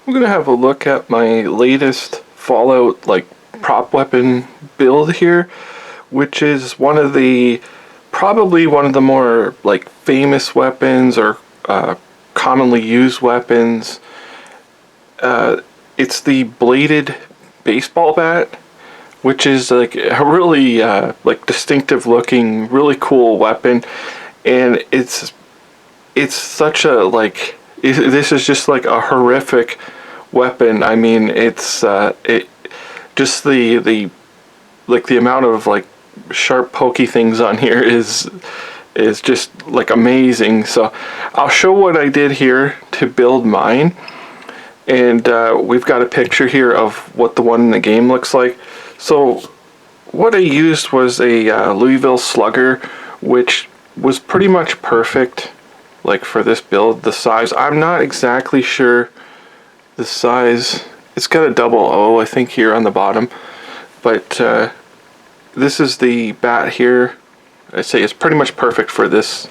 I'm gonna have a look at my latest Fallout prop weapon build here, which is probably one of the more famous weapons or commonly used weapons. It's the bladed baseball bat, which is a really distinctive looking, really cool weapon, and it's such a this is just like a horrific weapon. I mean, it just the amount of sharp pokey things on here is just amazing. So I'll show what I did here to build mine, and we've got a picture here of what the one in the game looks like. So what I used was a Louisville Slugger, which was pretty much perfect for this build. The size, I'm not exactly sure the size. It's got a double O, I think, here on the bottom, but this is the bat here. I say it's pretty much perfect for this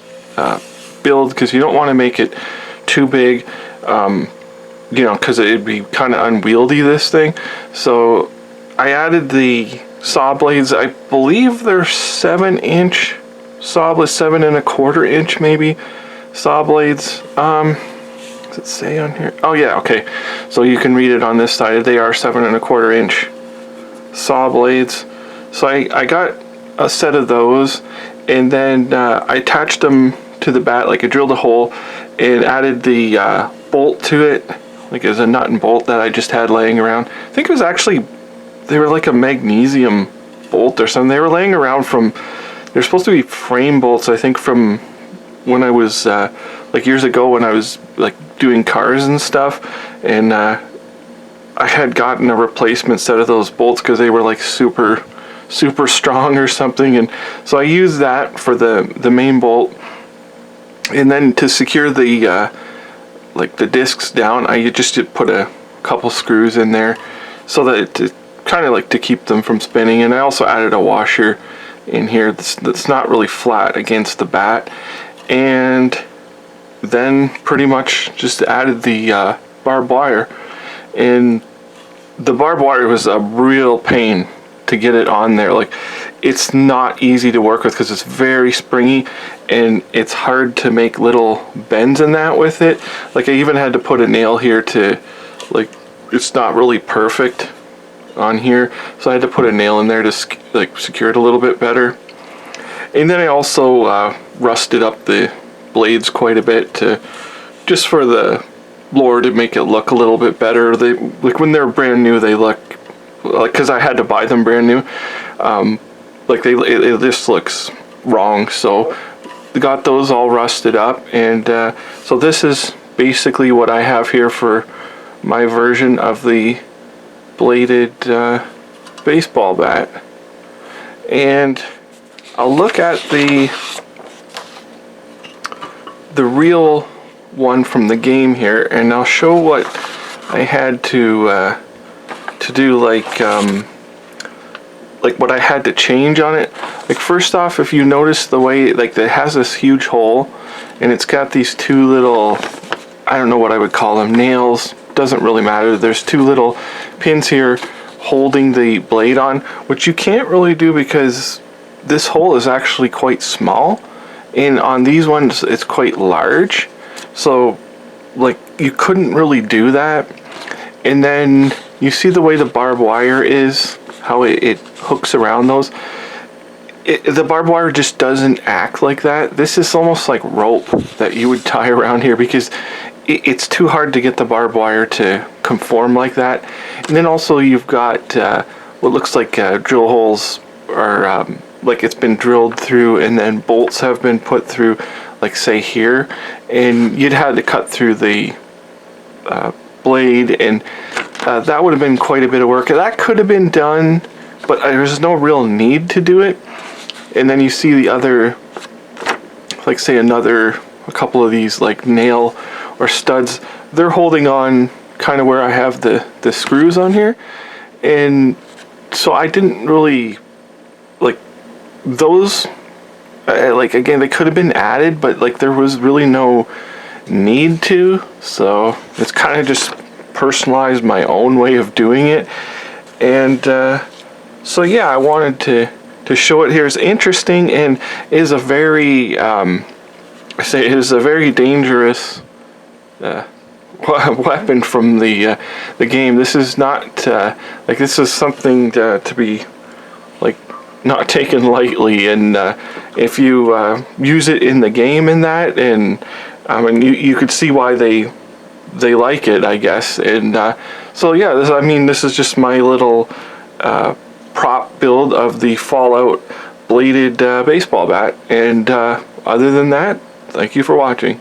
build, because you don't want to make it too big, because it'd be kind of unwieldy, this thing. So I added the saw blades. I believe they're 7-inch saw blades, 7.25 inch maybe saw blades. Does it say on here? Oh yeah, okay. So you can read it on this side. They are 7.25 inch saw blades. So I got a set of those, and then I attached them to the bat. I drilled a hole and added the bolt to it, as a nut and bolt that I just had laying around. I think it was actually, they were like a magnesium bolt or something. They were laying around from, they're supposed to be frame bolts, I think, from when I was years ago, when I was doing cars and stuff, and I had gotten a replacement set of those bolts because they were super strong or something, and so I used that for the main bolt. And then to secure the the discs down, I just put a couple screws in there so that it kind of to keep them from spinning. And I also added a washer in here that's not really flat against the bat, and then pretty much just added the barbed wire. And the barbed wire was a real pain to get it on there. It's not easy to work with because it's very springy, and it's hard to make little bends in that with it. I even had to put a nail here to it's not really perfect on here, so I had to put a nail in there to secure it a little bit better. And then I also rusted up the blades quite a bit just for the lore, to make it look a little bit better. They when they're brand new, they look because I had to buy them brand new. It just looks wrong. So got those all rusted up, and so this is basically what I have here for my version of the bladed baseball bat. And I'll look at the real one from the game here, and I'll show what I had to do, what I had to change on it. First off, if you notice the way it has this huge hole, and it's got these two little, I don't know what I would call them, nails, doesn't really matter. There's two little pins here holding the blade on, which you can't really do because this hole is actually quite small, and on these ones it's quite large. So you couldn't really do that. And then you see the way the barbed wire is, how it hooks around those. The barbed wire just doesn't act like that. This is almost like rope that you would tie around here, because it's too hard to get the barbed wire to conform like that. And then also you've got what looks like drill holes, or it's been drilled through, and then bolts have been put through, say here, and you'd had to cut through the blade, and that would have been quite a bit of work. That could have been done, but there's no real need to do it. And then you see the other, say a couple of these nail or studs, they're holding on kind of where I have the screws on here. And so I didn't really those, again, they could have been added, but there was really no need to. So it's kind of just personalize my own way of doing it. And so yeah, I wanted to show it here. It's interesting and is a very I say it is a very dangerous weapon from the game. This is not like, this is something to be like not taken lightly, and if you use it in the game in that, and I mean you could see why they like it, I guess. And so yeah, this is just my little prop build of the Fallout bladed baseball bat. And other than that, thank you for watching.